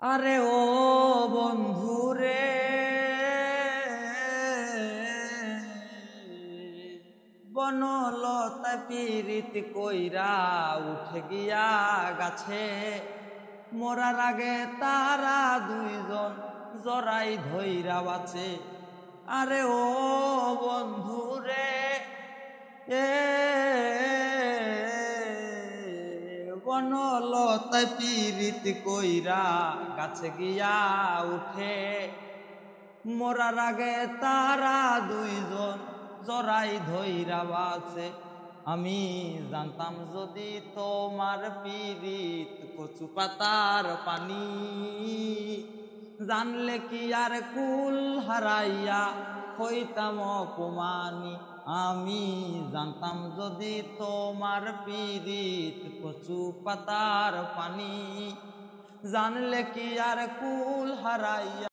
আরে ও বন্ধুরে, বনলতা পীড়িত কইরা উঠে গিয়া গাছে, মরার আগে তারা দুইজন জড়াই ধইরা বাঁচে। আরে ও বন্ধুরে, এ বনলতা পীড়িত কইরা গাছে গিয়া উঠে, মরার আগে তারা দুইজন জড়াই ধইরা বাঁচে। আমি জানতাম যদি তোমার পীড়িত কচু পাতার পানি, জানলে কি আর কুল হারাইয়া হইতাম অপমানি। আমি জানতাম যদি তোমার পীড়িত কচু পাতার পানি, জানলে কি আর কুল হারাইয়া